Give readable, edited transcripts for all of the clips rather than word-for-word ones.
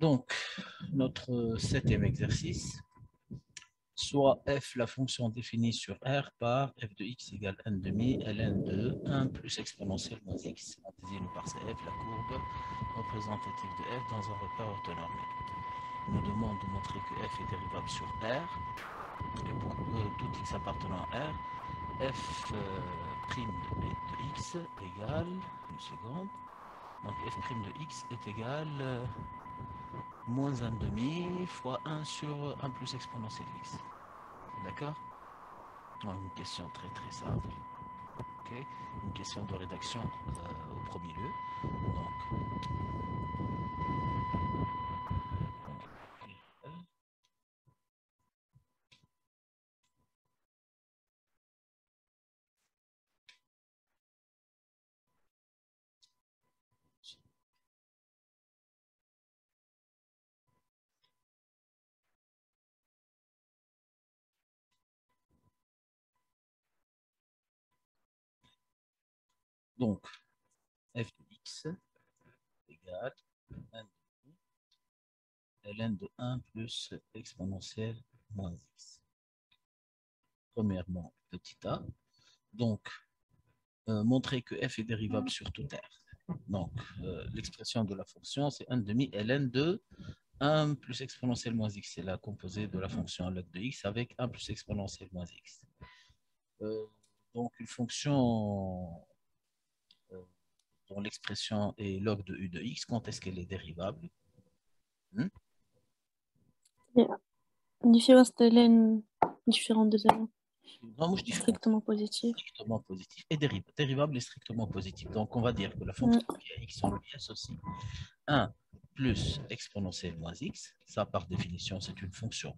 Donc, notre septième exercice, soit f, la fonction définie sur R par f de x égale n demi, ln de 1 plus exponentielle moins x, désigne par CF la courbe représentative de f dans un repère orthonormé. Il nous demande de montrer que f est dérivable sur R, et pour tout x appartenant à R, f prime de x égale, une seconde, donc f prime de x est égal moins 1 demi fois 1 sur 1 plus exponentielle x. D'accord? Une question très très simple. Okay. Une question de rédaction au premier lieu. Donc, f de x égale ln de 1 plus exponentielle moins x. Premièrement, petit a. Donc, montrer que f est dérivable sur tout R. Donc, l'expression de la fonction, c'est 1 demi ln de 1 plus exponentielle moins x. C'est la composée de la fonction log de x avec 1 plus exponentielle moins x. Donc, une fonction dont l'expression est log de u de x, quand est-ce qu'elle est dérivable? Différence de ln différente de 0. Non, moi je dis strictement positif. Strictement positif. Et dérivable est strictement positif. Donc, on va dire que la fonction qui a x, on lui associe 1 plus exponentielle moins x. Ça, par définition, c'est une fonction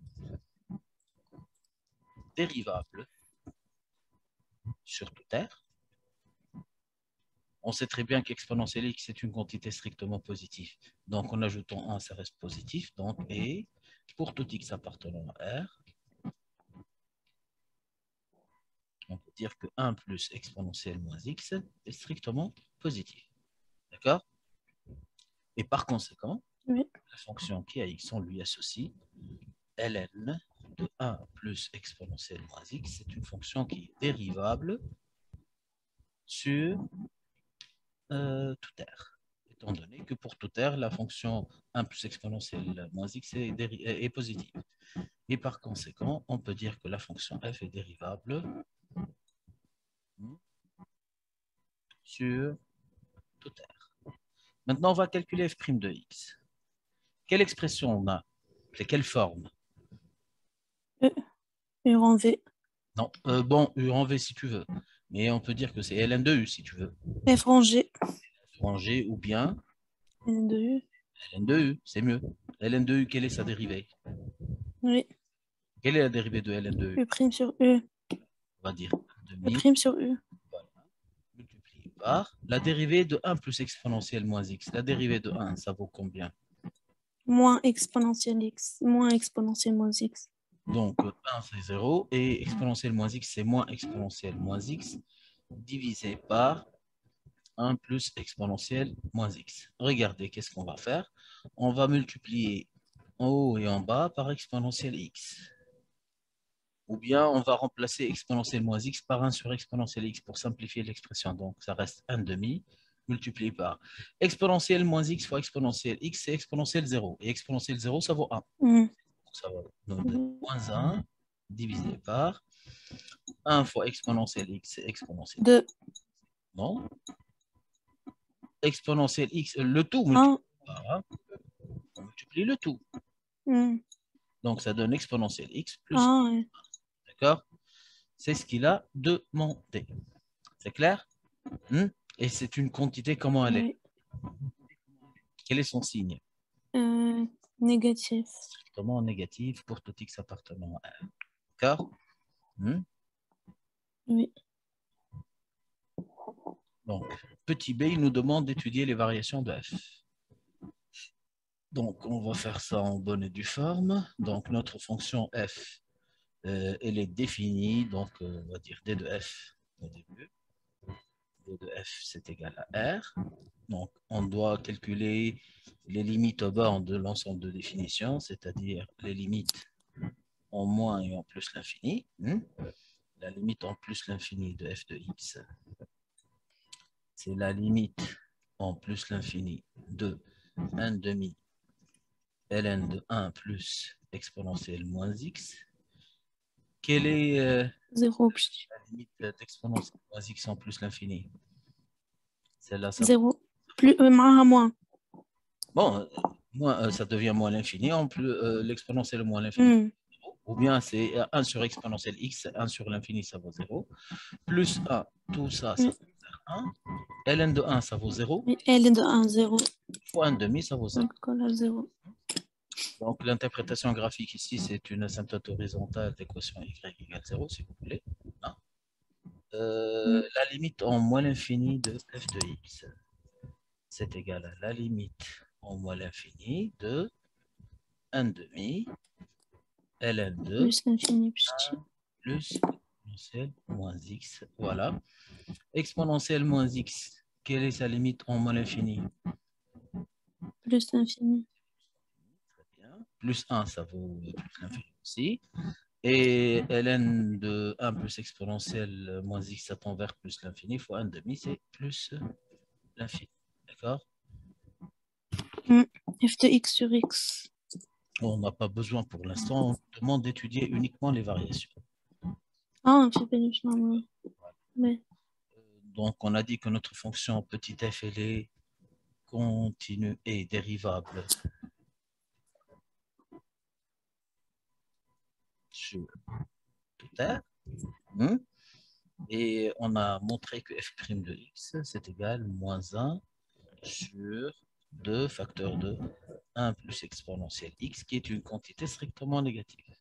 dérivable sur tout R. On sait très bien qu'exponentielle x est une quantité strictement positive. Donc, en ajoutant 1, ça reste positif. Donc, et pour tout x appartenant à R, on peut dire que 1 plus exponentielle moins x est strictement positif. D'accord? Et par conséquent, la fonction qui a x, on lui associe ln de 1 plus exponentielle moins x, c'est une fonction qui est dérivable sur tout R. Étant donné que pour tout R, la fonction 1 plus exponentielle moins x est positive. Et par conséquent, on peut dire que la fonction f est dérivable sur tout R. Maintenant, on va calculer f' de x. Quelle expression on a? C'est quelle forme? U en V. Non, bon, U en V si tu veux. Mais on peut dire que c'est ln de U si tu veux. F en G. F en G ou bien ln de U. ln de U, c'est mieux. ln de U, quelle est sa dérivée? Oui. Quelle est la dérivée de ln de U? U prime sur U. On va dire U demi. prime sur U. Voilà. Multiplié par la dérivée de 1 plus exponentielle moins x. La dérivée de 1, ça vaut combien? Moins exponentielle x. Moins exponentielle moins x. Donc 1 c'est 0 et exponentielle moins x c'est moins exponentielle moins x divisé par 1 plus exponentielle moins x. Regardez, qu'est-ce qu'on va faire? On va multiplier en haut et en bas par exponentielle x. Ou bien on va remplacer exponentielle moins x par 1 sur exponentielle x pour simplifier l'expression. Donc ça reste 1 demi multiplié par exponentielle moins x fois exponentielle x, c'est exponentielle 0. Et exponentielle 0, ça vaut 1. Donc ça va donner moins 1 divisé par 1 fois exponentielle x, c'est exponentielle 2. Non. Exponentielle x, le tout multiplié par 1, on multiplie le tout. Donc ça donne exponentielle x plus 1. D'accord? C'est ce qu'il a demandé. C'est clair? Et c'est une quantité, comment elle est? Quel est son signe? Négatif. Strictement négatif pour tout x appartenant à R. D'accord? Oui. Donc, petit b, il nous demande d'étudier les variations de f. Donc, on va faire ça en bonne et due forme. Donc, notre fonction f, elle est définie. Donc, on va dire d de f au début. de f, c'est égal à R. Donc, on doit calculer les limites aux bornes de l'ensemble de définition, c'est-à-dire les limites en moins et en plus l'infini. La limite en plus l'infini de f de x, c'est la limite en plus l'infini de 1 demi ln de 1 plus exponentielle moins x. Quelle est 0. la limite d'exponentielle moins x en plus l'infini? Celle-là, ça... 0. Plus, moins. Bon, moins, ça devient moins l'infini, en plus l'exponentielle moins l'infini. Ou bien c'est 1 sur exponentielle x, 1 sur l'infini, ça vaut 0. Plus 1, tout ça, ça vaut 1. ln de 1, ça vaut 0. L de 1, 0. Fois 1 demi, ça vaut 0. Donc, 0. Donc, l'interprétation graphique ici, c'est une asymptote horizontale d'équation y égale 0, si vous voulez. Hein. La limite en moins l'infini de f de x, c'est égal à la limite en moins l'infini de 1 demi ln de Plus l'infini plus exponentielle moins x. Voilà. Exponentielle moins x, quelle est sa limite en moins l'infini? Plus l'infini. Très bien. Plus 1, ça vaut plus l'infini aussi. Et ln de 1 plus exponentielle moins x, ça tend vers plus l'infini, fois 1 demi, c'est plus l'infini. D'accord? F de x sur x. On n'a pas besoin pour l'instant, on demande d'étudier uniquement les variations. Ah, c'est bien, mais... Donc, on a dit que notre fonction petit f, elle est continue et dérivable sur tout R. Et on a montré que f' de x, c'est égal à moins 1 sur 2 facteur de 1 plus exponentielle x, qui est une quantité strictement négative.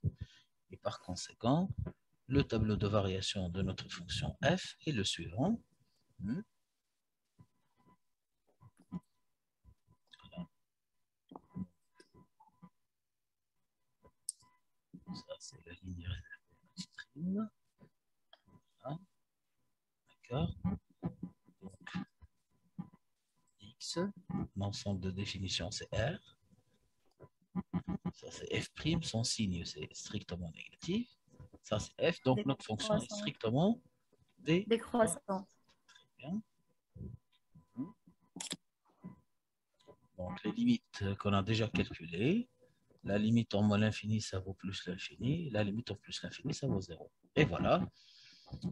Et par conséquent, le tableau de variation de notre fonction f est le suivant. Ça, c'est la ligne réservée stream. Voilà. D'accord. Donc, x, l'ensemble de définition, c'est R. Ça, c'est f', son signe, c'est strictement négatif. Ça, c'est f, donc notre fonction est strictement décroissante. Très bien. Donc, les limites qu'on a déjà calculées, la limite en moins l'infini, ça vaut plus l'infini. La limite en plus l'infini, ça vaut 0. Et voilà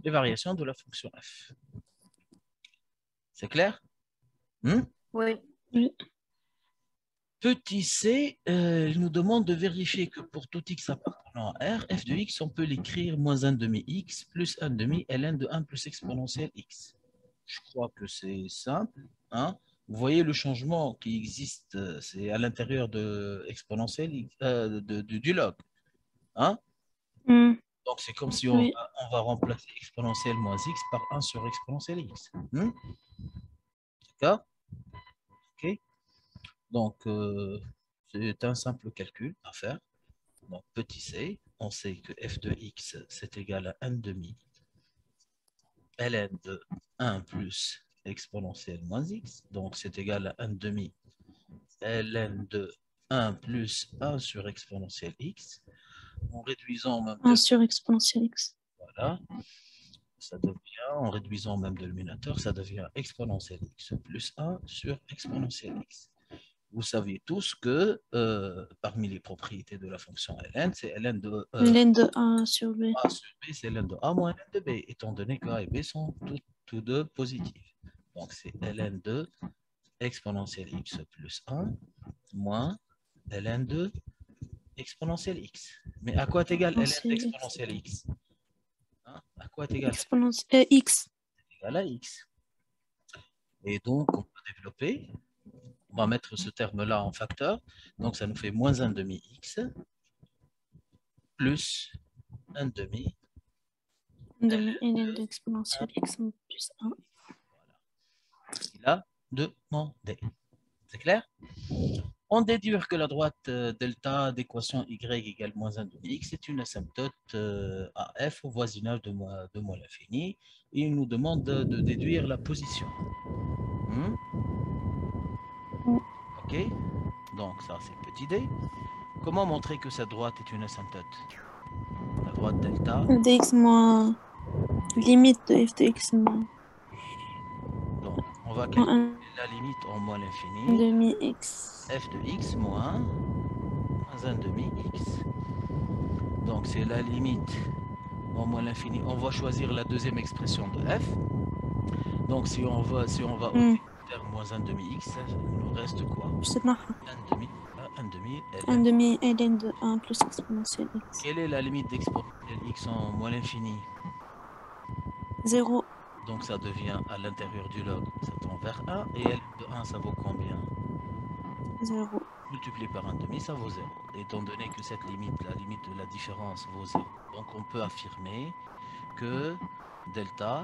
les variations de la fonction f. C'est clair? Oui. Petit c, il nous demande de vérifier que pour tout x appartenant à R, f de x, on peut l'écrire moins 1 demi x plus 1 demi ln de 1 plus exponentielle x. Je crois que c'est simple. Hein? Vous voyez le changement qui existe, c'est à l'intérieur de exponentielle du log. Hein? Donc, c'est comme si on va remplacer exponentielle moins x par 1 sur exponentielle x. D'accord? OK. Donc, c'est un simple calcul à faire. Donc, petit c, on sait que f de x, c'est égal à 1 demi ln de 1 plus exponentielle moins x. Donc, c'est égal à 1 demi ln de 1 plus 1 sur exponentielle x. En réduisant même 1 sur exponentielle x. Voilà. Ça devient, en réduisant même de dénominateur, ça devient exponentielle x plus 1 sur exponentielle x. Vous saviez tous que parmi les propriétés de la fonction ln, c'est ln de ln de A sur B. A sur B, c'est ln de A moins ln de B, étant donné que A et B sont tous deux positifs. Donc, c'est ln de exponentielle x plus 1 moins ln de exponentielle x. Mais à quoi est égal ln exponentielle x? Hein? À quoi est égal x? Égal à x. Et donc, on peut développer, on va mettre ce terme-là en facteur, donc ça nous fait moins 1 demi x plus 1 demi ln de exponentielle x plus 1. Voilà. Il a demandé. C'est clair? On déduire que la droite delta d'équation y égale moins 1 demi-x est une asymptote à f au voisinage de moins l'infini. Et il nous demande de déduire la position. Ok, donc ça c'est petite idée. Comment montrer que cette droite est une asymptote? La droite delta. dx moins limite de f de x moins. Donc on va calculer la limite en moins l'infini. Demi x. F de x moins 1 demi x. Donc c'est la limite en moins l'infini. On va choisir la deuxième expression de f. Donc si on va ôter le terme moins 1 demi x, il nous reste quoi? 1 demi 1 ln. demi ln de 1 plus exponentielle x. Quelle est la limite d'exponentielle x en moins l'infini? 0. Donc ça devient à l'intérieur du log, ça tend vers 1. Et ln de 1, ça vaut combien? 0. Multiplié par 1 demi, ça vaut 0. Étant donné que cette limite, la limite de la différence vaut 0. Donc on peut affirmer que delta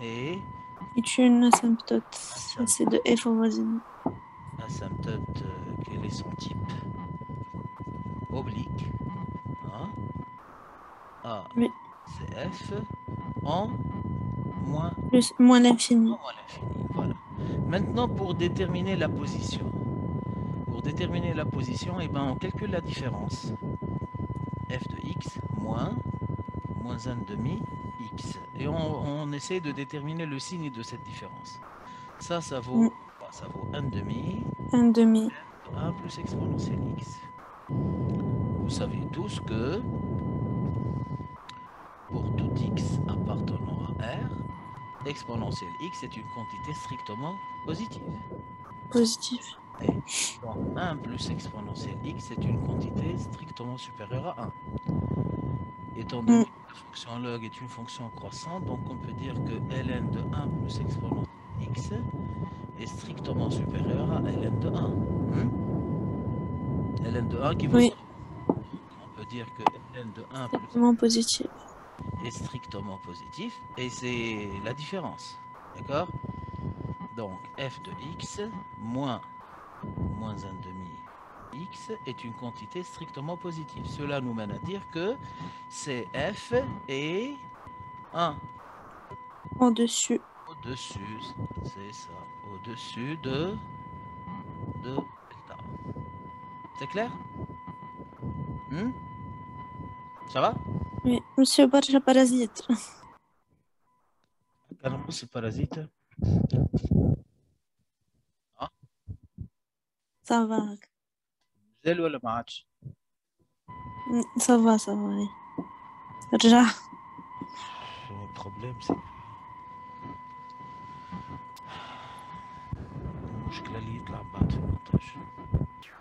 est une asymptote. C'est de f au voisinage. Asymptote, quel est son type? Oblique. Hein? A, oui. c'est f en moins l'infini. Voilà. Maintenant, pour déterminer la position. Pour déterminer la position, eh ben, on calcule la différence. F de x moins 1 demi x. Et on essaie de déterminer le signe de cette différence. Ça vaut, ça vaut 1 demi. 1 demi. 1 plus exponentielle x. Vous savez tous que pour tout x appartenant à R, exponentielle x est une quantité strictement positive. Positive. Et donc 1 plus exponentielle x est une quantité strictement supérieure à 1. Étant donné que la fonction log est une fonction croissante, donc on peut dire que ln de 1 plus exponentielle x est strictement supérieur à ln de 1. ln de 1 qui vaut 0. On peut dire que ln de 1 plus positif est strictement positif et c'est la différence. D'accord? Donc f de x moins 1 demi x est une quantité strictement positive. Cela nous mène à dire que c'est f et 1 au-dessus. Au-dessus, c'est ça. Au-dessus de delta. C'est clair? Ça va? Oui, monsieur برشا parasite. كنقص parasite. Ça va. مازال ولا ما عادش؟ Ça va, ça va. رجع. Le problème c'est المشكلة اللي يطلع بعد في المونتاج.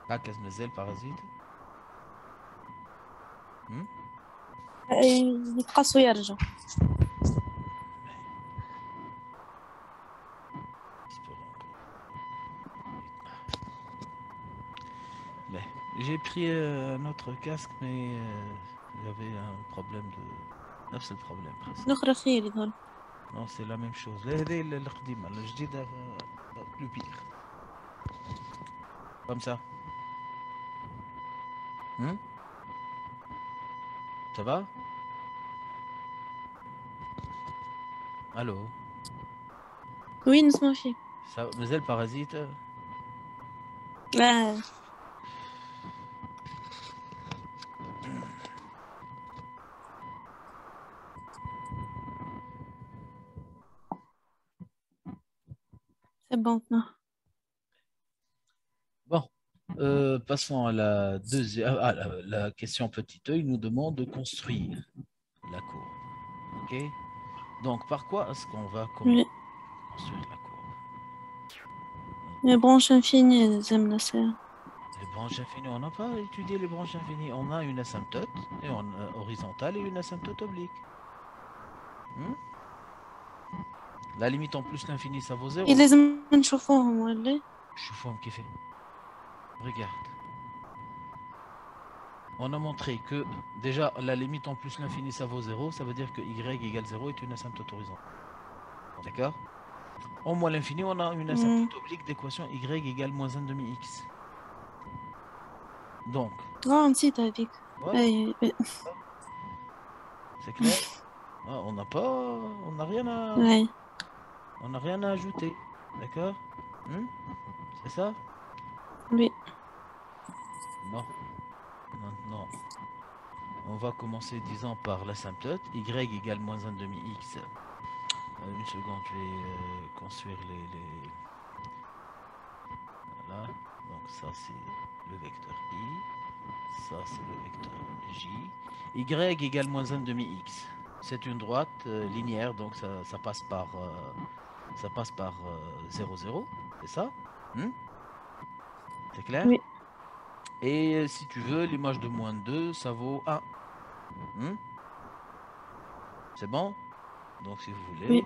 هكذا مازال بارازيت؟ يتقص ويرجع. J'ai pris un autre casque, mais il y avait un problème de... Non, c'est le problème presque. Non, c'est la même chose. Le جديد plus pire. Comme ça. Ça va? Allô? Oui, نسمع فيك. Ça مازال parasite? C'est bon, non. Bon, passons à la deuxième, la question petit e. Il nous demande de construire la courbe. Ok? Donc, par quoi est-ce qu'on va construire la courbe? Les branches infinies, j'aime la serre. Les branches infinies, on n'a pas étudié les branches infinies. On a une asymptote et horizontale et une asymptote oblique. La limite en plus l'infini, ça vaut 0. Et les نشوفوهم ولا؟ شوفهم كيف. Regarde. On a montré que déjà la limite en plus l'infini ça vaut 0, ça veut dire que y égale 0 est une asymptote horizontale. D'accord? En moins l'infini, on a une asymptote oblique d'équation y égale moins 1 demi x. Donc. Ah, نسيت هذيك. Ouais. C'est clair? Ah, on n'a rien à, Ouais. on n'a rien à ajouter, d'accord? C'est ça? Oui. Bon, maintenant, on va commencer, disons, par l'asymptote. Y égale moins 1 demi x. Une seconde, je vais construire les... Voilà, donc ça c'est le vecteur i, ça c'est le vecteur j. Y égale moins 1 demi x. C'est une droite linéaire, donc ça passe par 0, 0, c'est ça? C'est clair? Oui. Et si tu veux, l'image de moins 2, ça vaut 1. C'est bon? Donc si vous voulez... Oui.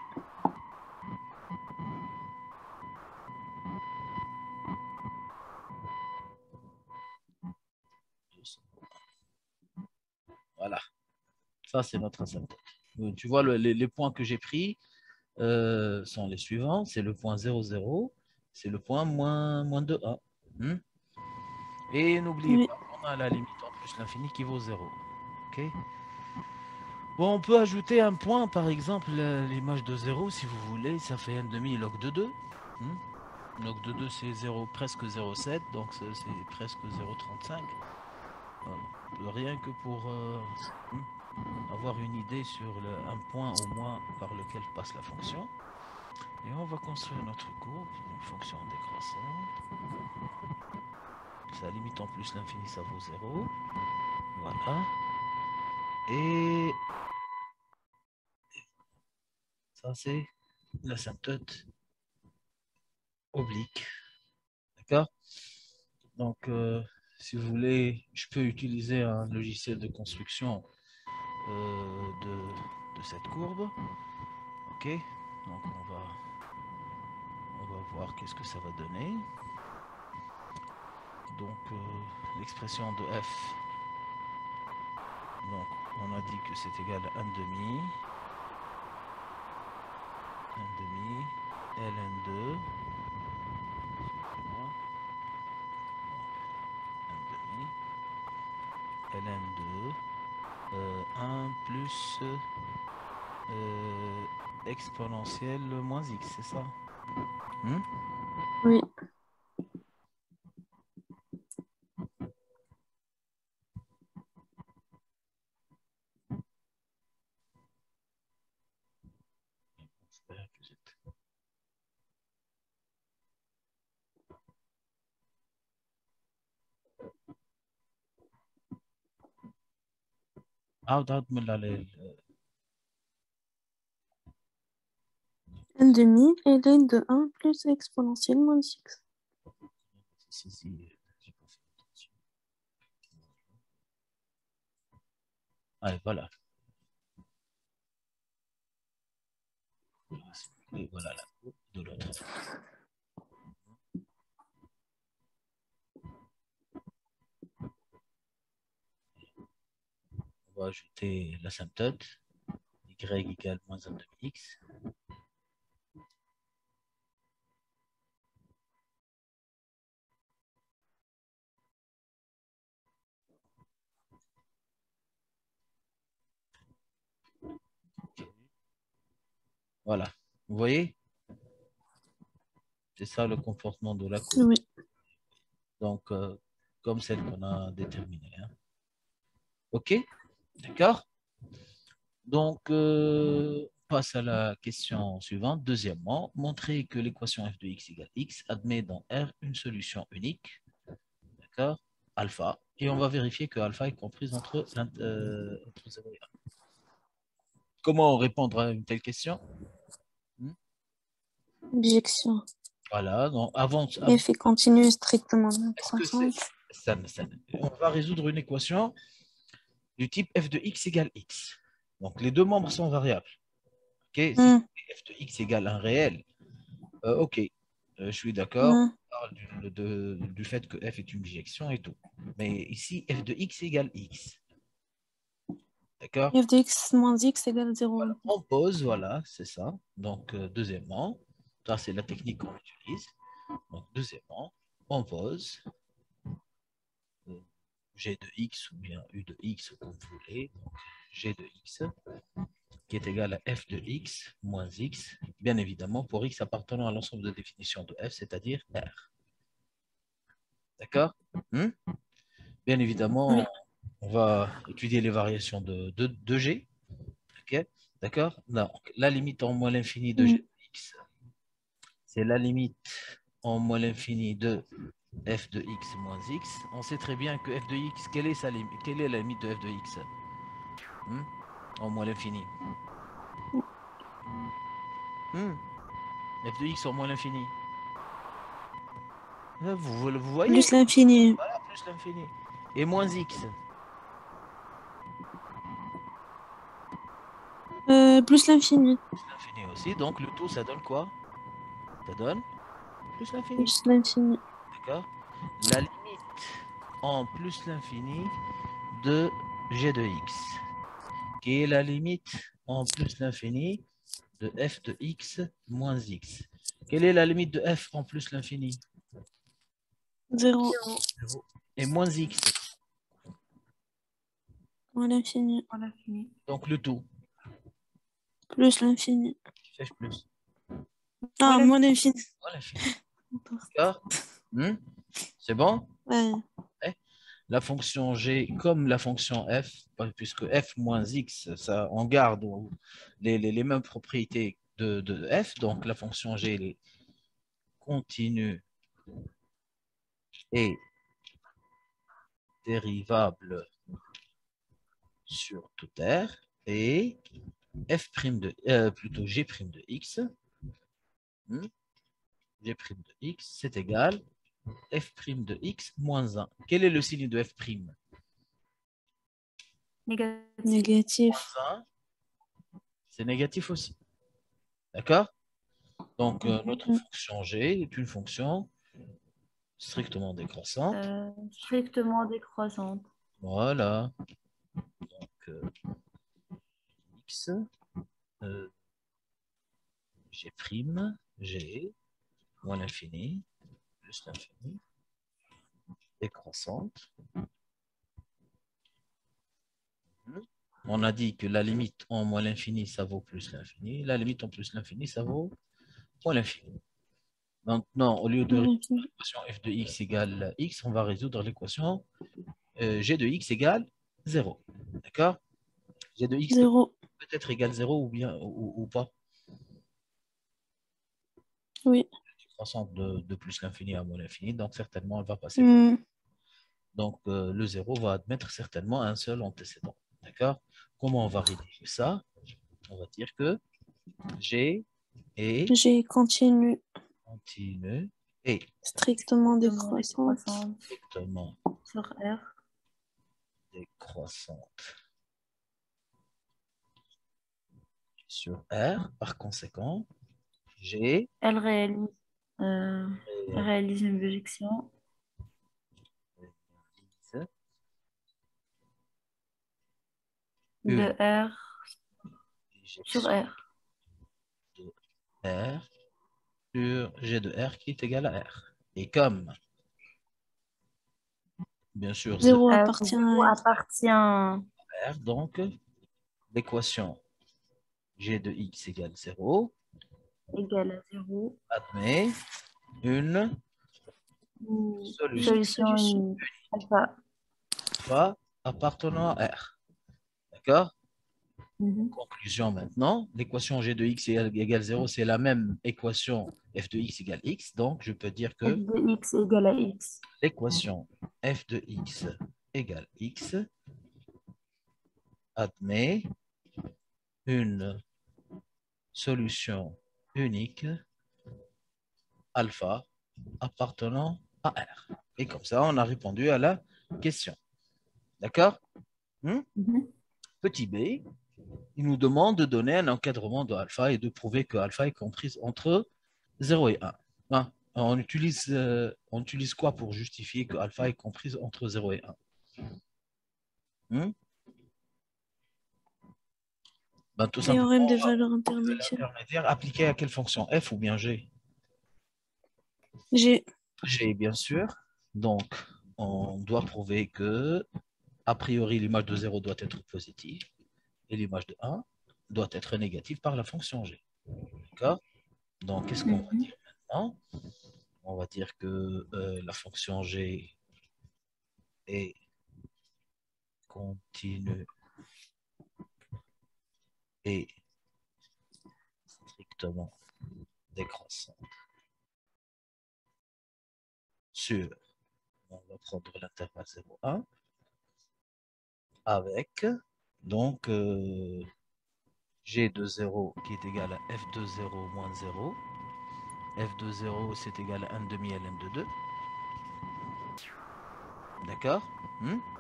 Voilà. Ça, c'est notre asymptote. Tu vois, les points que j'ai pris sont les suivants. C'est le point 0, 0. C'est le point moins 2a. Et n'oubliez pas qu'on a la limite en plus l'infini qui vaut 0. OK? Bon, on peut ajouter un point, par exemple, l'image de 0, si vous voulez. Ça fait 1 demi log de 2. Log de 2, c'est 0, presque 0,7. Donc, c'est presque 0,35. Rien que pour avoir une idée sur un point au moins par lequel passe la fonction. Et on va construire notre courbe, une fonction décroissante. Ça limite en plus l'infini, ça vaut 0. Voilà. Et ça, c'est l'asymptote oblique. D'accord? Donc, si vous voulez, je peux utiliser un logiciel de construction de cette courbe. OK? Donc, on va voir qu'est-ce que ça va donner. Donc, l'expression de f, donc on a dit que c'est égal à 1 demi, ln2, 1 demi, ln2, 1 plus exponentielle moins x, c'est ça? Oui. Un demi et ln de 1 plus exponentielle moins x. Allez, voilà. Et voilà la courbe de l'autre. On va ajouter l'asymptote. Y égale moins 1 demi x. Voilà. Vous voyez? C'est ça le comportement de la courbe. Oui. Donc, comme celle qu'on a déterminée. OK? D'accord? Donc, passe à la question suivante. Deuxièmement, montrer que l'équation f de x égale x admet dans R une solution unique, d'accord, alpha, et on va vérifier que alpha est comprise entre 0 et 1. Comment répondre à une telle question? Objection. Voilà, donc avant F est continu strictement croissante. On va résoudre une équation du type f de x égale x. Donc, les deux membres sont variables. Okay? Si f de x égale un réel, OK, je suis d'accord. On parle du fait que f est une bijection et tout. Mais ici, f de x égale x. D'accord? F de x moins x égale 0. Voilà. On pose, voilà, c'est ça. Donc, deuxièmement. Ça, c'est la technique qu'on utilise. Donc, deuxièmement, on pose G de x ou bien U de x, comme vous voulez. Donc, G de x qui est égal à f de x moins x, bien évidemment, pour x appartenant à l'ensemble de définition de f, c'est-à-dire R. D'accord? Bien évidemment, Oui. on va étudier les variations de G. Ok? D'accord? Donc, la limite en moins l'infini de G de x, c'est la limite en moins l'infini de f de x moins x. On sait très bien que f de x, quelle est la limite de f de x en moins l'infini? F de x en moins l'infini. Vous voyez? Plus l'infini. Voilà, plus l'infini. Et moins x. Plus l'infini. Plus l'infini aussi. Donc le tout, ça donne quoi? Ça donne plus l'infini. Plus l'infini. D'accord? La limite en plus l'infini de g de x, qui est la limite en plus l'infini de f de x moins x. Quelle est la limite de f en plus l'infini? 0. Et moins x. Moins l'infini. Donc le tout. Plus l'infini. F plus. Ah, moins l'infini. Moins l'infini. D'accord? C'est bon? Ouais. La fonction g comme la fonction f, puisque f moins x, ça, on garde les mêmes propriétés de f, donc la fonction g elle est continue et dérivable sur toute R, et f' plutôt g' de x, g' de x, c'est égal f' de x moins 1. Quel est le signe de f'? Négatif. Moins 1, c'est négatif aussi. D'accord? Donc, notre fonction g est une fonction strictement décroissante. Strictement décroissante. Voilà. Donc, x, g', g, moins l'infini, plus l'infini, décroissante. On a dit que la limite en moins l'infini, ça vaut plus l'infini. La limite en plus l'infini, ça vaut moins l'infini. Maintenant, au lieu de résoudre l'équation f de x égale x, on va résoudre l'équation g de x égale 0. D'accord? G de x 0. peut être égal 0 ou bien ou pas. Oui. Décroissante de plus l'infini à moins l'infini, donc certainement elle va passer. Donc le 0 va admettre certainement un seul antécédent. D'accord? Comment on va rédiger ça? On va dire que G est G continue. Et Strictement décroissante. strictement sur R. Décroissante sur R. Par conséquent, G Elle réalise une projection de R sur R. de R sur G de R qui est égal à R. Et comme, bien sûr, 0 appartient à R, donc l'équation G de X égale 0 égale à 0 admet une solution unique. Alpha appartenant à R. D'accord? Conclusion maintenant, l'équation g de x égale 0, c'est la même équation f de x égale x, donc je peux dire que f de x égale à x. L'équation f de x égale x admet une solution unique alpha appartenant à R. Et comme ça, on a répondu à la question. D'accord? Petit b, il nous demande de donner un encadrement de alpha et de prouver que alpha est comprise entre 0 et 1. Hein? On utilise quoi pour justifier que alpha est comprise entre 0 et 1? Ben, tout simplement, théorème des valeurs intermédiaires. appliqué à quelle fonction? F ou bien G? G. G, bien sûr. Donc, on doit prouver que, a priori, l'image de 0 doit être positive et l'image de 1 doit être négative par la fonction G. D'accord? Donc, qu'est-ce qu'on va dire maintenant? On va dire que la fonction G est continue et strictement décroissante sur, on va prendre l'intervalle 0, 1, avec donc G de 0 qui est égal à F de 0 moins 0. F de 0 c'est égal à 1 demi ln de 2. D'accord?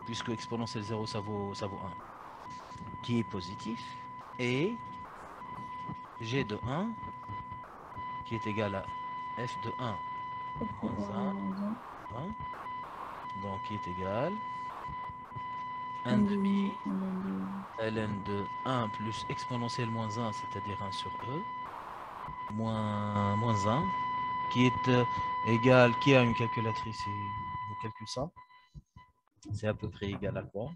Puisque exponentielle 0 ça vaut 1. Qui est positif. Et G de 1 qui est égal à F de 1 moins 1. Donc qui est égal 1 demi ln de 1 plus exponentielle moins 1, c'est-à-dire 1 sur E, moins 1, qui est égal, qui a une calculatrice et on calcule ça. C'est à peu près égal à quoi?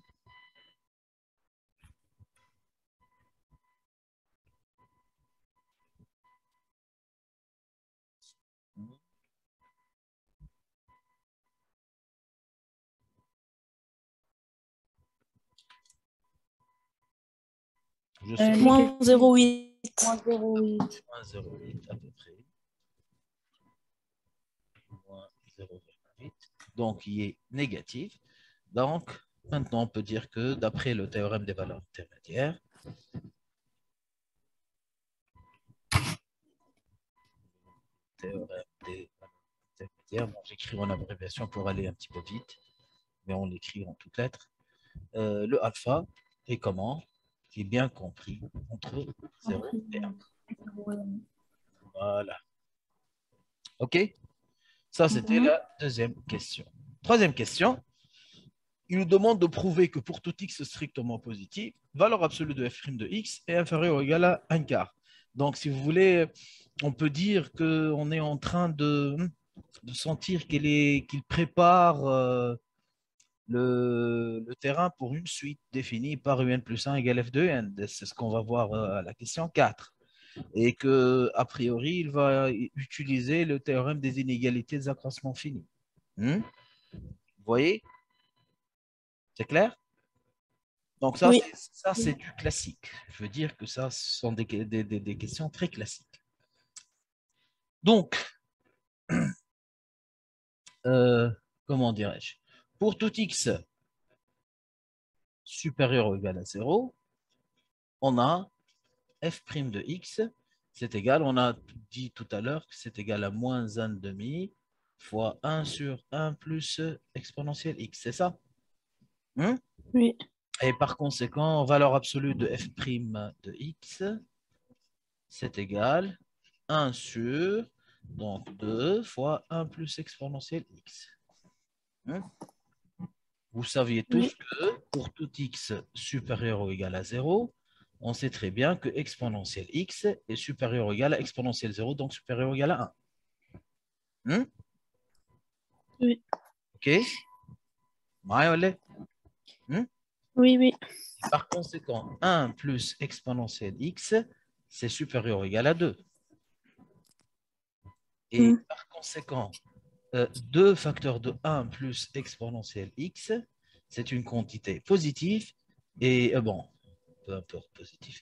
Je sais. Moins 0,8. Moins 0,8. Moins 0,8 à peu près. Moins 0,8. Donc, il est négatif. Donc, maintenant, on peut dire que d'après le théorème des valeurs intermédiaires, bon, j'écris en abréviation pour aller un petit peu vite, mais on l'écrit en toutes lettres. Le alpha est comment? Qui est bien compris entre 0 et 1. Voilà. OK? Ça, c'était la deuxième question. Troisième question. Il nous demande de prouver que pour tout x strictement positif, valeur absolue de f' de x est inférieure ou égale à 1 quart. Donc, si vous voulez, on peut dire qu'on est en train de sentir qu'il prépare le terrain pour une suite définie par un plus 1 égale f de n. C'est ce qu'on va voir à la question 4. Et qu'a priori, il va utiliser le théorème des inégalités des accroissements finis. Vous voyez? C'est clair? Donc ça, Oui. c'est du classique. Je veux dire que ça, ce sont des questions très classiques. Donc, comment dirais-je? Pour tout x supérieur ou égal à 0, on a f' de x, c'est égal, on a dit tout à l'heure que c'est égal à moins 1 demi fois 1 sur 1 plus exponentielle x, c'est ça? Oui. Et par conséquent, valeur absolue de f' de x, c'est égal 1 sur, donc 2 fois 1 plus exponentielle x. Vous saviez tous que pour tout x supérieur ou égal à 0, on sait très bien que exponentielle x est supérieur ou égal à exponentielle 0, donc supérieur ou égal à 1. Oui. OK? Oui, oui. Par conséquent, 1 plus exponentielle x, c'est supérieur ou égal à 2. Et par conséquent, 2 facteurs de 1 plus exponentielle x, c'est une quantité positive. Et bon, peu importe, positif.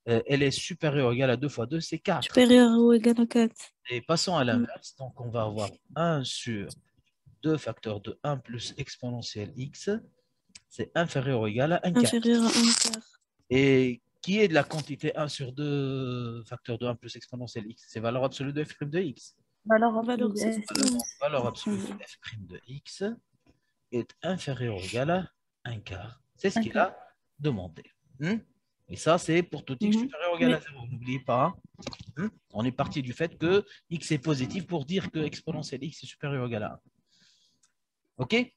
Elle est supérieure ou égale à 2 fois 2, c'est 4. Supérieur ou égal à 4. Et passons à l'inverse. Donc, on va avoir 1 sur 2 facteurs de 1 plus exponentielle x, c'est inférieur ou égal à 1 quart. Inférieur à 1 quart. Et qui est de la quantité 1 sur 2 facteurs de 1 plus exponentielle x? C'est valeur absolue de f' de x. Valeur absolue de f'. Valeur absolue de f' de x est inférieur ou égal à 1 quart. C'est ce qu'il a demandé. Et ça, c'est pour tout x supérieur ou égal à 0. N'oubliez pas. On est parti du fait que x est positif pour dire que exponentielle x est supérieur ou égal à 1. OK?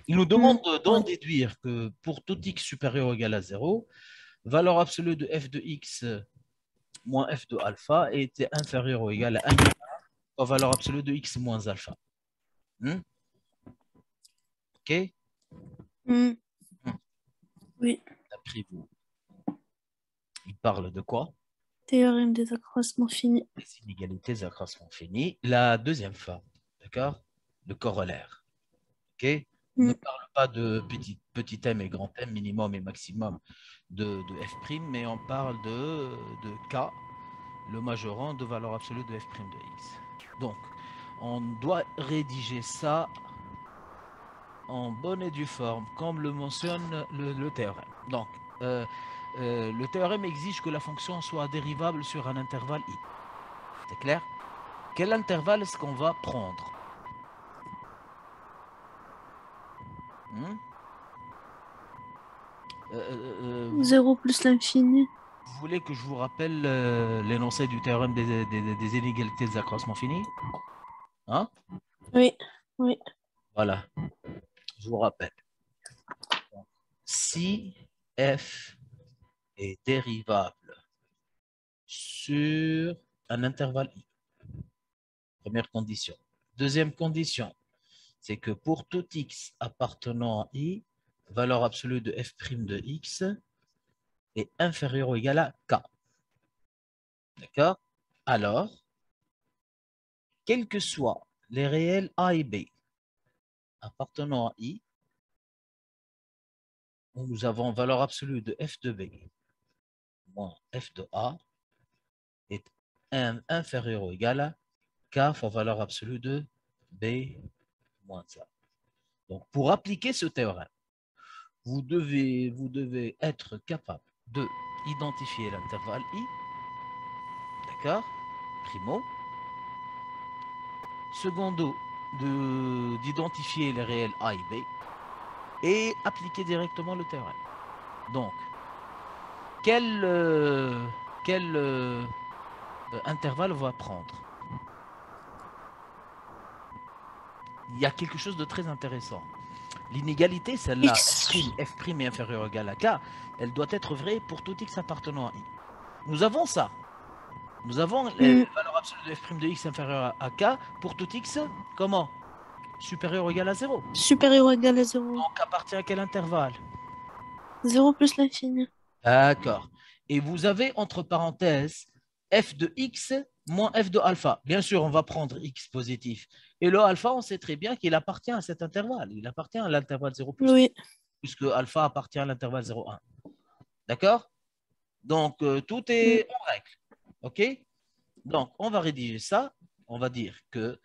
Il nous demande d'en déduire que pour tout x supérieur ou égal à 0, valeur absolue de f de x moins f de alpha était inférieure ou égale à 1 quart fois valeur absolue de x moins alpha. OK? Hmm. Oui. D'après vous, il parle de quoi? Théorème des accroissements finis. Les inégalités d'accroissement fini. La deuxième forme, d'accord? Le corollaire. OK? On ne parle pas de petit m et grand m, minimum et maximum de f', mais on parle de k, le majorant de valeur absolue de f' de x. Donc, on doit rédiger ça en bonne et due forme, comme le mentionne le théorème. Donc, le théorème exige que la fonction soit dérivable sur un intervalle i. C'est clair? Quel intervalle est-ce qu'on va prendre? 0 plus l'infini. Vous voulez que je vous rappelle l'énoncé du théorème des inégalités des accroissements finis? Hein? Oui. Oui. Voilà, je vous rappelle. Si f est dérivable sur un intervalle i, première condition. Deuxième condition, c'est que pour tout x appartenant à i, valeur absolue de f' de x est inférieure ou égale à k. D'accord? Alors, quels que soient les réels a et b appartenant à i, nous avons valeur absolue de f de b moins f de a est inférieur ou égal à k fois valeur absolue de b moins a. Donc, pour appliquer ce théorème, vous devez être capable de identifier l'intervalle i, d'accord? Primo. Secondo, d'identifier les réels a et b et appliquer directement le théorème. Donc, quel intervalle on va prendre? Il y a quelque chose de très intéressant. L'inégalité, celle-là, f' est inférieur ou égal à k, elle doit être vraie pour tout x appartenant à i. Nous avons ça. Nous avons la valeur absolue de f' de x inférieur à k pour tout x, comment? Supérieur ou égal à 0. Supérieur ou égal à 0. Donc, appartient à quel intervalle? 0 plus l'infini. D'accord. Et vous avez entre parenthèses f de x moins f de alpha. Bien sûr, on va prendre x positif. Et le alpha, on sait très bien qu'il appartient à cet intervalle. Il appartient à l'intervalle 0 plus 1, Oui. puisque alpha appartient à l'intervalle 0,1. D'accord? Donc, tout est en règle. OK? Donc, on va rédiger ça. On va dire que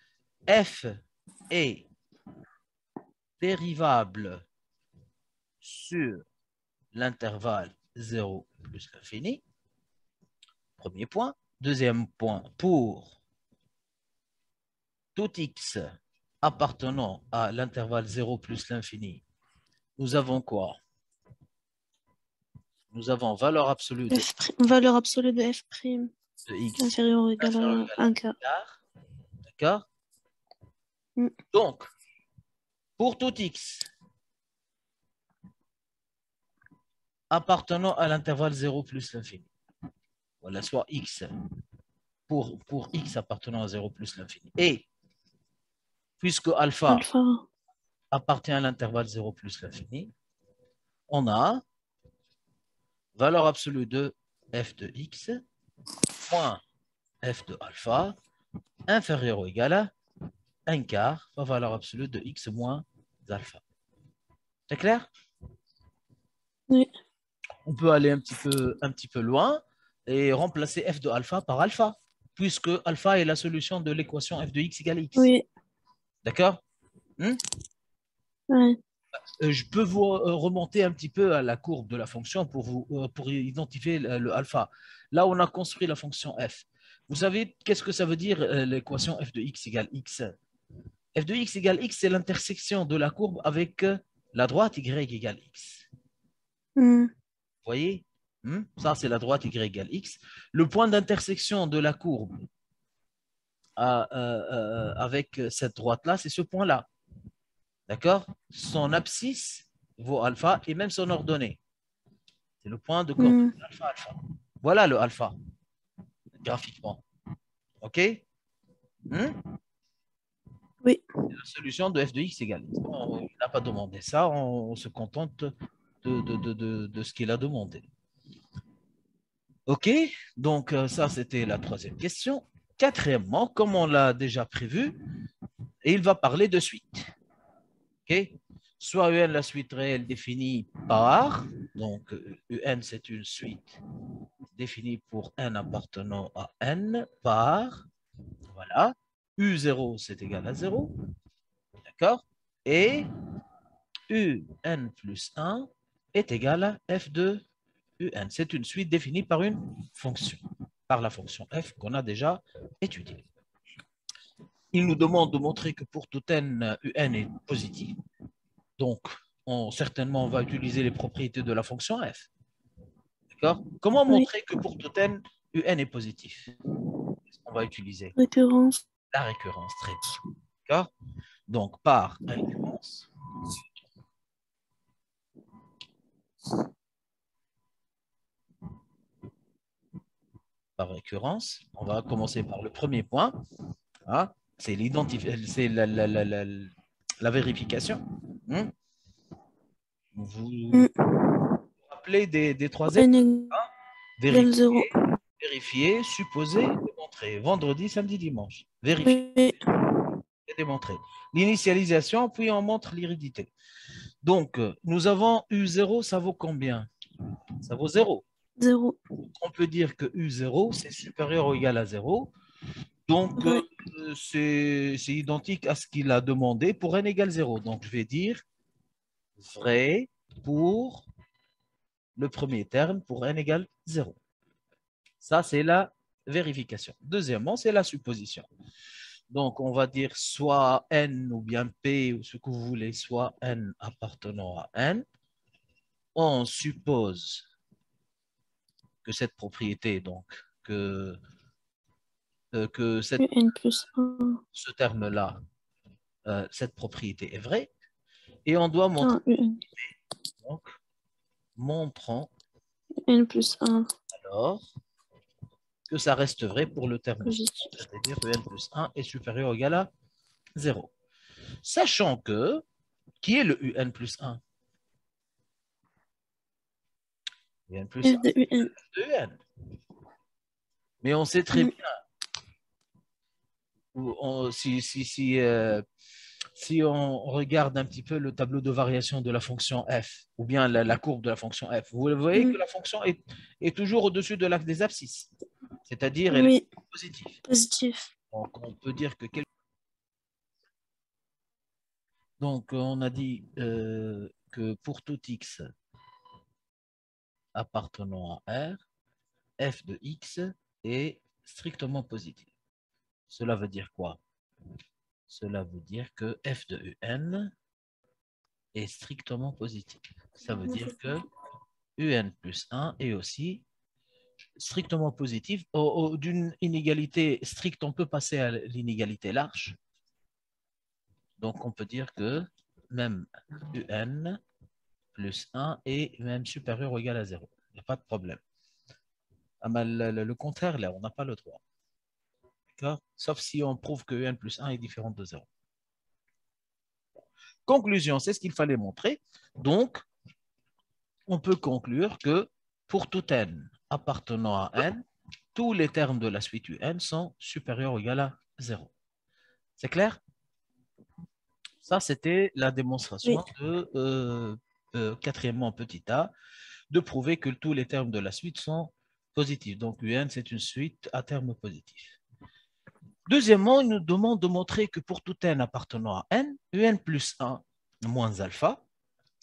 f est dérivable sur l'intervalle 0 plus l'infini. Premier point. Deuxième point, pour tout x appartenant à l'intervalle 0 plus l'infini, nous avons quoi? Nous avons valeur absolue de valeur absolue de f' de x inférieur ou égal à 1 quart. D'accord? Donc, pour tout x appartenant à l'intervalle 0 plus l'infini, voilà, soit x pour x appartenant à 0 plus l'infini. Et puisque alpha appartient à l'intervalle 0 plus l'infini, on a valeur absolue de f de x moins f de alpha inférieur ou égal à 1 quart fois valeur absolue de x moins alpha. C'est clair? Oui. On peut aller un petit peu loin et remplacer f de alpha par alpha, puisque alpha est la solution de l'équation f de x égale x. Oui. D'accord? Oui. Je peux vous remonter un petit peu à la courbe de la fonction pour identifier le alpha. Là, on a construit la fonction f. Vous savez, qu'est-ce que ça veut dire l'équation f de x égale x? F de x égale x, c'est l'intersection de la courbe avec la droite y égale x. Vous voyez? Ça, c'est la droite y égale x. Le point d'intersection de la courbe avec cette droite-là, c'est ce point-là. D'accord? Son abscisse vaut alpha et même son ordonnée. C'est le point de coordonnée alpha, alpha. Voilà le alpha, graphiquement. OK? Oui. La solution de f de x égale x. Bon, il n'a pas demandé ça, on se contente de ce qu'il a demandé. OK, donc ça, c'était la troisième question. Quatrièmement, comme on l'a déjà prévu, il va parler de suite. OK, soit UN, la suite réelle définie par, donc UN, c'est une suite définie pour n appartenant à n par, voilà, U0, c'est égal à 0, d'accord, et UN plus 1 est égal à f de UN. C'est une suite définie par une fonction, par la fonction f qu'on a déjà étudiée. Il nous demande de montrer que pour tout n, UN est positif. Donc, certainement, on va utiliser les propriétés de la fonction f. D'accord? Comment montrer que pour tout n, UN est positif? On va utiliser Récurrence. la récurrence. Très bien. D'accord? Donc, par récurrence, on va commencer par le premier point. Hein? C'est la vérification. Vous vous rappelez des trois N étapes, hein? égale 0. Vérifier, supposer, démontrer. Vendredi, samedi, dimanche. Vérifier Oui. et démontrer. L'initialisation, puis on montre l'hérédité. Donc, nous avons U0, ça vaut combien? Ça vaut 0. 0. On peut dire que U0, c'est supérieur ou égal à 0. Donc, Vrai. c'est identique à ce qu'il a demandé pour n égale 0. Donc, je vais dire vrai pour le premier terme pour n égale 0. Ça, c'est la vérification. Deuxièmement, c'est la supposition. Donc, on va dire soit n ou bien p ou ce que vous voulez, soit n appartenant à n. On suppose que cette propriété, donc, que UN plus 1. ce terme-là, cette propriété est vraie. Et on doit montrer, UN. donc, montrons N plus 1. alors que ça reste vrai pour le terme Positif. suivant, c'est-à-dire que n plus 1 est supérieur ou égal à 0. Sachant que, qui est le UN plus 1? UN plus 1, F de UN. de UN. Mais on sait très bien, si on regarde un petit peu le tableau de variation de la fonction f, ou bien la courbe de la fonction f, vous voyez que la fonction est toujours au-dessus de l'axe des abscisses. C'est-à-dire, elle est positive. Positif. Donc, on peut dire que... Donc, on a dit que pour tout x appartenant à R, f de x est strictement positif. Cela veut dire quoi? Cela veut dire que f de un est strictement positif. Ça veut dire que un plus 1 est aussi strictement positif. D'une inégalité stricte, on peut passer à l'inégalité large. Donc, on peut dire que même un plus 1 est même supérieur ou égal à 0. Il n'y a pas de problème. Le contraire, là, on n'a pas le droit. Sauf si on prouve que un plus 1 est différent de 0. Conclusion, c'est ce qu'il fallait montrer. Donc, on peut conclure que pour tout n appartenant à n, tous les termes de la suite un sont supérieurs ou égal à 0. C'est clair? Ça, c'était la démonstration de quatrièmement petit a, de prouver que tous les termes de la suite sont positifs. Donc, un, c'est une suite à terme positif. Deuxièmement, il nous demande de montrer que pour tout n appartenant à n, un plus 1 moins alpha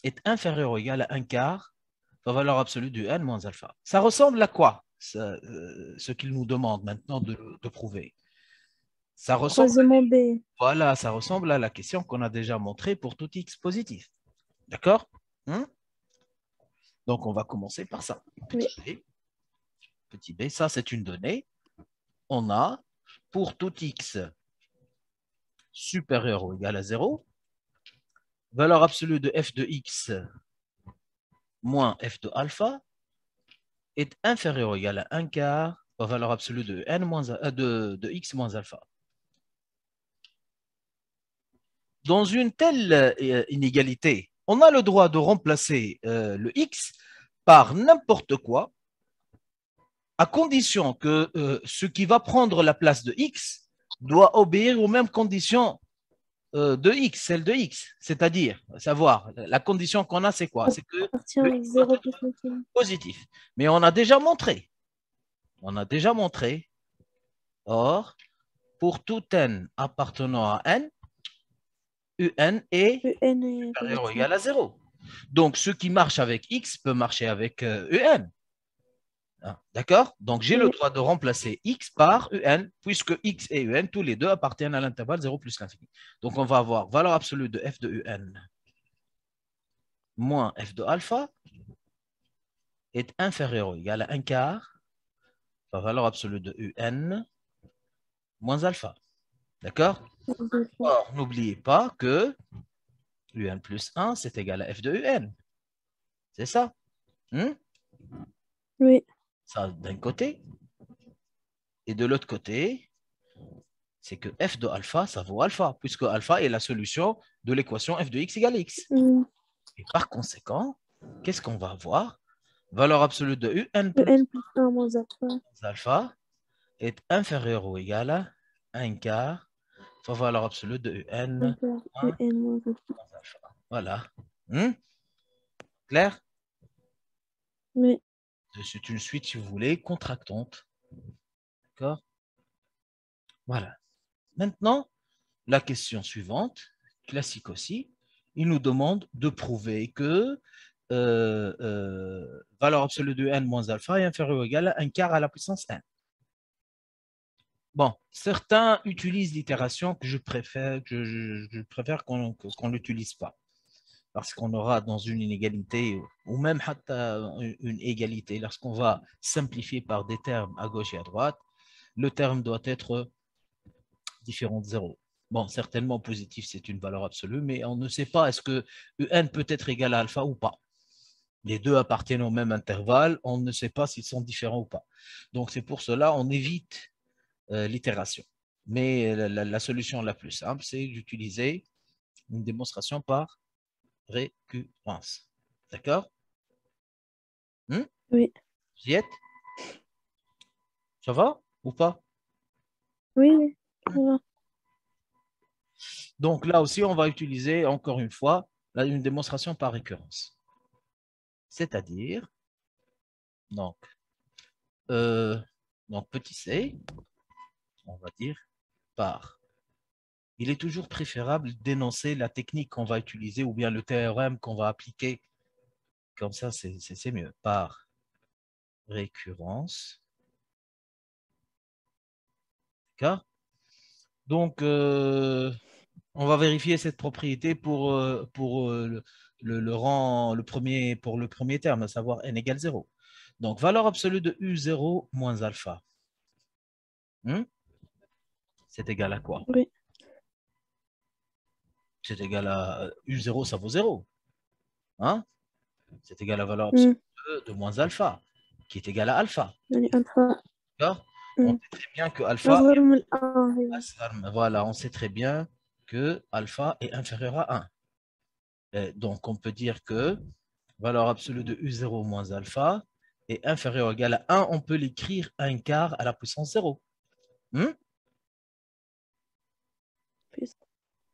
est inférieur ou égal à 1 quart la valeur absolue du n moins alpha. Ça ressemble à quoi, ce qu'il nous demande maintenant de prouver? Ça ressemble, Croisement B. voilà, ça ressemble à la question qu'on a déjà montrée pour tout x positif. D'accord? Donc, on va commencer par ça. Petit b, ça c'est une donnée. On a pour tout x supérieur ou égal à 0, valeur absolue de f de x moins f de alpha est inférieur ou égal à 1 quart la valeur absolue de, n moins, de x moins alpha. dans une telle inégalité, on a le droit de remplacer le x par n'importe quoi, à condition que ce qui va prendre la place de x doit obéir aux mêmes conditions de x, celle de x. C'est-à-dire, savoir, la condition qu'on a, c'est quoi? C'est que Appartient le à x doit 0 plus être l'infini. positif. Mais on a déjà montré. Or, pour tout n appartenant à n, un est Un est supérieur ou positif. égal à 0. Donc, ce qui marche avec x peut marcher avec un. D'accord? Donc, j'ai le Oui. droit de remplacer x par un, puisque x et un, tous les deux appartiennent à l'intervalle 0 plus l'infini. Donc, on va avoir valeur absolue de f de un moins f de alpha est inférieur ou égal à 1 quart la valeur absolue de un moins alpha. D'accord? Or, n'oubliez pas que un plus 1, c'est égal à f de un. C'est ça? Oui. Ça d'un côté. Et de l'autre côté, c'est que f de alpha, ça vaut alpha, puisque alpha est la solution de l'équation f de x égale x. Et par conséquent, qu'est-ce qu'on va avoir? Valeur absolue de un plus Un plus 1 moins alpha. alpha est inférieur ou égal à 1 quart fois valeur absolue de un Un moins alpha. alpha. Voilà. Clair? Oui. C'est une suite, si vous voulez, contractante. D'accord? Voilà. Maintenant, la question suivante, classique aussi, il nous demande de prouver que valeur absolue de n moins alpha est inférieure ou égale à 1 quart à la puissance 1. Bon, certains utilisent l'itération que je préfère qu'on n'utilise pas. Parce qu'on aura dans une inégalité, ou même une égalité, lorsqu'on va simplifier par des termes à gauche et à droite, le terme doit être différent de 0. Bon, certainement positif, c'est une valeur absolue, mais on ne sait pas est-ce que un peut être égal à alpha ou pas. Les deux appartiennent au même intervalle, on ne sait pas s'ils sont différents ou pas. Donc, c'est pour cela on évite l'itération. Mais la solution la plus simple, c'est d'utiliser une démonstration par récurrence. D'accord? Oui. Vous y êtes? Ça va ou pas? Oui. Ça va. Donc là aussi, on va utiliser encore une fois une démonstration par récurrence. C'est-à-dire, donc petit c, on va dire par. Il est toujours préférable d'énoncer la technique qu'on va utiliser ou bien le théorème qu'on va appliquer. Comme ça, c'est mieux. Par récurrence. D'accord? Donc, on va vérifier cette propriété pour le rang, pour le premier terme, à savoir n égale 0. Donc, valeur absolue de U0 moins alpha. C'est égal à quoi? Oui. C'est égal à U0, ça vaut 0. Hein? C'est égal à valeur absolue de moins alpha, qui est égal à alpha. Alpha. D'accord? On sait très bien que alpha, أصغر من الآن. voilà, on sait très bien que alpha est inférieur à 1. Et donc, on peut dire que valeur absolue de U0 moins alpha est inférieure ou égale à 1. On peut l'écrire 1 quart à la puissance 0.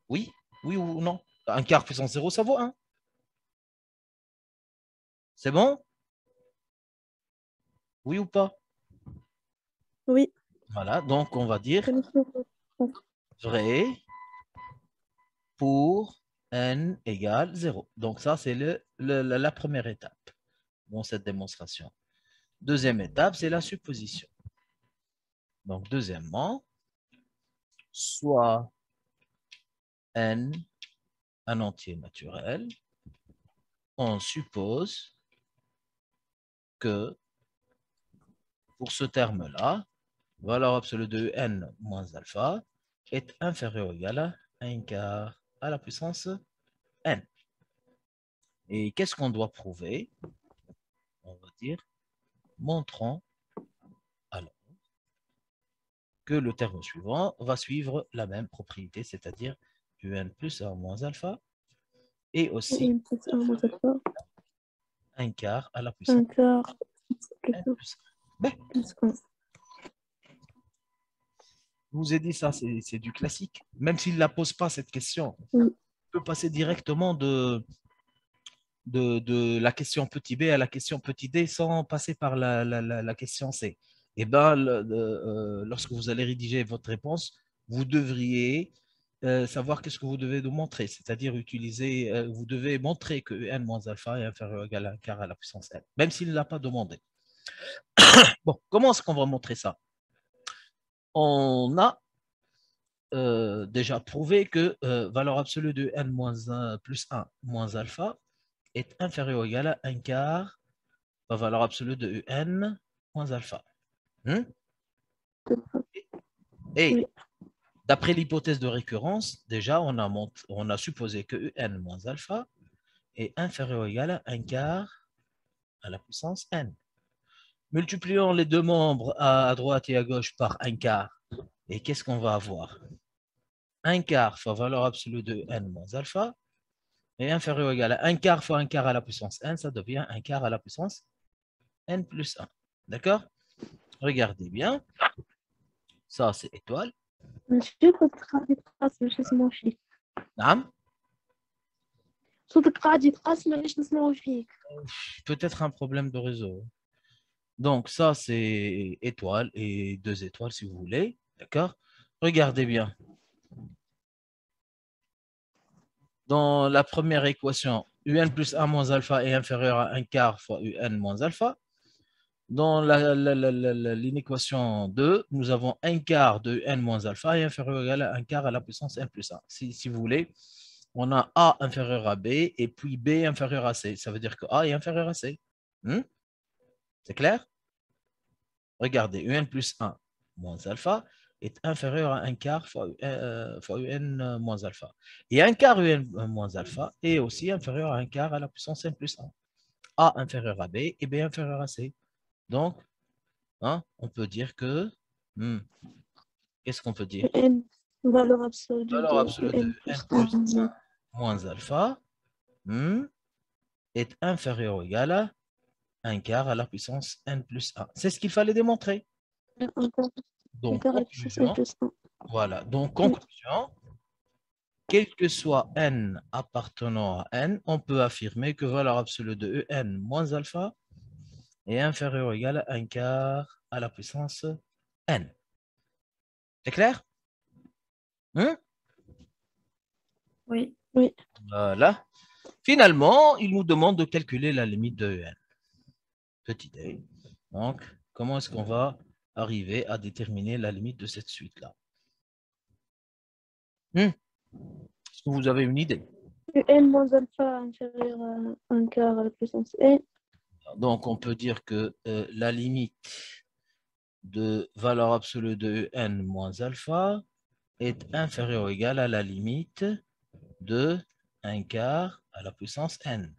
Oui, oui ou non? 1 quart puissance 0, ça vaut 1. C'est bon? Oui ou pas? Oui. Voilà, donc on va dire vrai pour n égale 0. Donc ça, c'est la première étape dans cette démonstration. Deuxième étape, c'est la supposition. Donc deuxièmement, soit n un entier naturel, on suppose que pour ce terme-là, valeur absolue de n moins alpha est inférieure ou égale à 1 quart à la puissance n. Et qu'est-ce qu'on doit prouver? On va dire, montrons alors que le terme suivant va suivre la même propriété, c'est-à-dire UN plus 1 moins alpha. Et aussi Un plus 1 moins alpha. 1 quart à la puissance 1 quart plus n 1 plus 1. Ben, plus 1. je vous ai dit ça, c'est du classique. Même s'il ne la pose pas, cette question, Oui. on peut passer directement de la question petit b à la question petit d sans passer par la question C. Et bien, lorsque vous allez rédiger votre réponse, vous devriez savoir qu'est-ce que vous devez nous montrer, c'est-à-dire utiliser, vous devez montrer que n moins alpha est inférieur ou égal à 1 quart à la puissance n, même s'il ne l'a pas demandé. Bon, comment est-ce qu'on va montrer ça? On a déjà prouvé que valeur absolue de n moins 1 plus 1 moins alpha est inférieur ou égal à 1 quart la valeur absolue de UN moins alpha. Et Oui. d'après l'hypothèse de récurrence, déjà, on a supposé que UN moins alpha est inférieur ou égal à 1 quart à la puissance n. Multiplions les deux membres à droite et à gauche par 1 quart. Et qu'est-ce qu'on va avoir? 1 quart fois valeur absolue de n moins alpha est inférieur ou égal à 1 quart fois 1 quart à la puissance n, ça devient 1 quart à la puissance n plus 1. D'accord? Regardez bien. Ça, c'est étoile. ماشي تقعد يتقاسم باش نسمعو فيك. نعم. صوتك قاعد يتقاسم باش نسمعو فيك. Peut-être un problème de réseau. Donc, ça, c'est étoile et 2 étoiles si vous voulez. D'accord? Regardez bien. Dans la première équation, UN plus 1 moins alpha est inférieur à 1 quart fois UN moins alpha. Dans l'inéquation 2, nous avons 1 quart de n moins alpha est inférieur ou égal à 1 quart à la puissance n plus 1. Si vous voulez, on a A inférieur à B et puis B inférieur à C. Ça veut dire que A est inférieur à C. C'est clair? Regardez, UN plus 1 moins alpha est inférieur à 1 quart fois UN moins alpha. Et 1 quart UN moins alpha est aussi inférieur à 1 quart à la puissance n plus 1. A inférieur à B et B inférieur à C. Donc, on peut dire que... Qu'est-ce qu'on peut dire? UN, valeur absolue Valeur absolue de n n plus plus 1. 1 moins alpha est inférieur ou égal à 1 quart à la puissance n plus 1. C'est ce qu'il fallait démontrer. Donc, conclusion, voilà. Donc, conclusion, quel que soit n appartenant à n, on peut affirmer que valeur absolue de en moins alpha est inférieure ou égal à 1 quart à la puissance n. C'est clair? Oui. Oui. Voilà. Finalement, il nous demande de calculer la limite de en. Petit a. Donc, comment est-ce qu'on va arriver à déterminer la limite de cette suite-là? Est-ce que vous avez une idée? UN moins alpha inférieur à 1 quart à la puissance n. Donc, on peut dire que la limite de valeur absolue de n moins alpha est inférieure ou égale à la limite de 1 quart à la puissance n.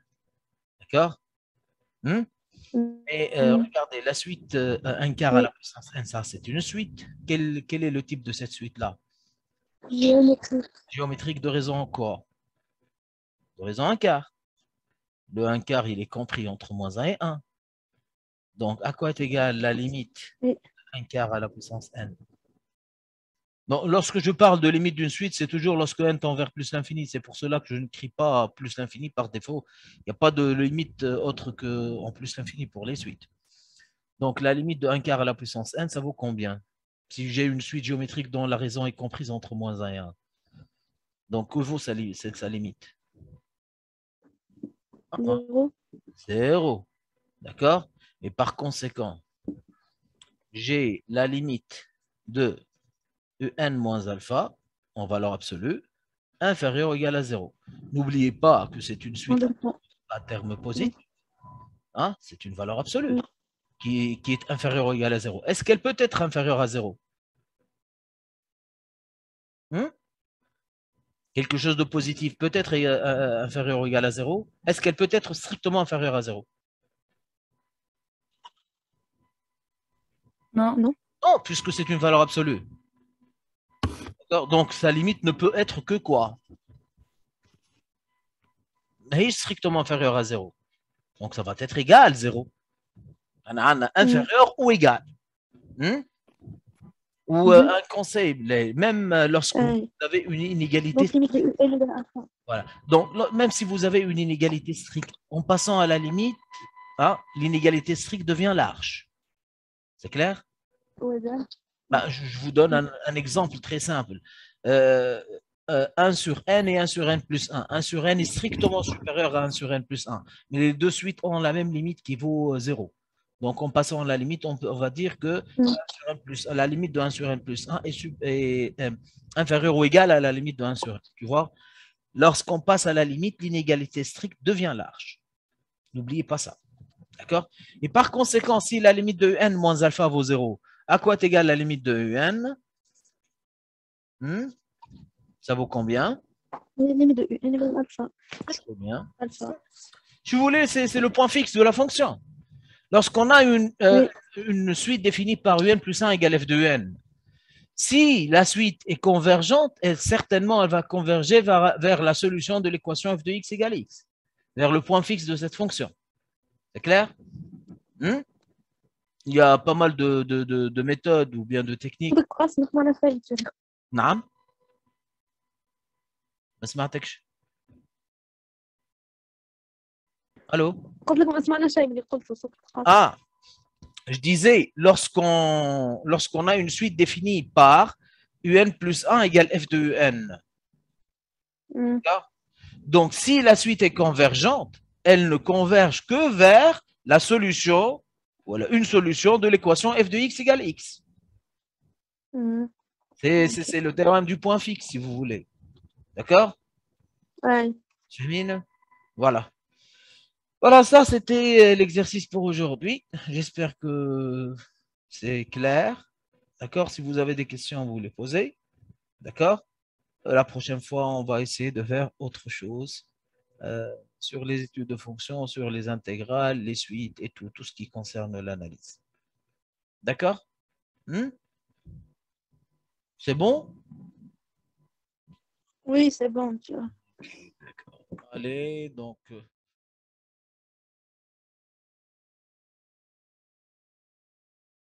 D'accord? Et regardez, la suite 1 quart à la puissance n, ça c'est une suite. Quel est le type de cette suite-là? Géométrique. Géométrique de raison quoi? De raison 1 quart. Le 1 quart, il est compris entre moins 1 et 1. Donc, à quoi est égale la limite de 1 quart à la puissance n? Donc, lorsque je parle de limite d'une suite, c'est toujours lorsque n tend vers plus l'infini. C'est pour cela que je ne crie pas plus l'infini par défaut. Il n'y a pas de limite autre qu'en plus l'infini pour les suites. Donc, la limite de 1 quart à la puissance n, ça vaut combien? Si j'ai une suite géométrique dont la raison est comprise entre moins 1 et 1. Donc, que vaut sa limite? 0. 0. D'accord? Et par conséquent, j'ai la limite de en moins alpha en valeur absolue inférieure ou égale à 0. N'oubliez pas que c'est une suite à terme positif. C'est une valeur absolue qui est inférieure ou égale à 0. Est-ce qu'elle peut être inférieure à 0? Quelque chose de positif peut être inférieur ou égal à 0. Est-ce qu'elle peut être strictement inférieure à 0? Non. Non, puisque c'est une valeur absolue. D'accord. Donc, sa limite ne peut être que quoi? Elle est strictement inférieure à 0. Donc, ça va être égal à 0. Inférieur ou égal. Ou un conseil, même lorsque vous avez une inégalité. Donc, limite de UN égale alpha. Voilà. Donc, même si vous avez une inégalité stricte, en passant à la limite, hein, l'inégalité stricte devient large. C'est clair? Ouais, bien. Je vous donne un exemple très simple. 1 sur n et 1 sur n plus 1. 1 sur n est strictement supérieur à 1 sur n plus 1. Mais les deux suites ont la même limite qui vaut 0. Donc, en passant à la limite, on va dire que la limite de 1 sur n plus 1 est inférieure ou égale à la limite de 1 sur n. Tu vois? Lorsqu'on passe à la limite, l'inégalité stricte devient large. N'oubliez pas ça. D'accord? Et par conséquent, si la limite de n moins alpha vaut 0, à quoi est égale la limite de un? Ça vaut combien? La limite de UN égale alpha. Trop bien. Alpha. Si vous voulez, c'est le point fixe de la fonction. Lorsqu'on a une suite définie par un plus 1 égale f de n, si la suite est convergente, certainement, elle va converger vers la solution de l'équation f de x égale x, vers le point fixe de cette fonction. C'est clair? Il y a pas mal de méthodes ou bien de techniques. نعم ما سمعتكش. Allô? Ah, je disais, lorsqu'on a une suite définie par un plus 1 égale f de un. Donc, si la suite est convergente, elle ne converge que vers la solution, voilà, une solution de l'équation f de x égale x. C'est le théorème du point fixe, si vous voulez. D'accord? Ouais. Voilà. Voilà, ça, c'était l'exercice pour aujourd'hui. J'espère que c'est clair. D'accord? Si vous avez des questions, vous les posez. D'accord? La prochaine fois, on va essayer de faire autre chose sur les études de fonctions, sur les intégrales, les suites et tout ce qui concerne l'analyse. D'accord? C'est bon? Oui, c'est bon, tu vois. Allez, donc...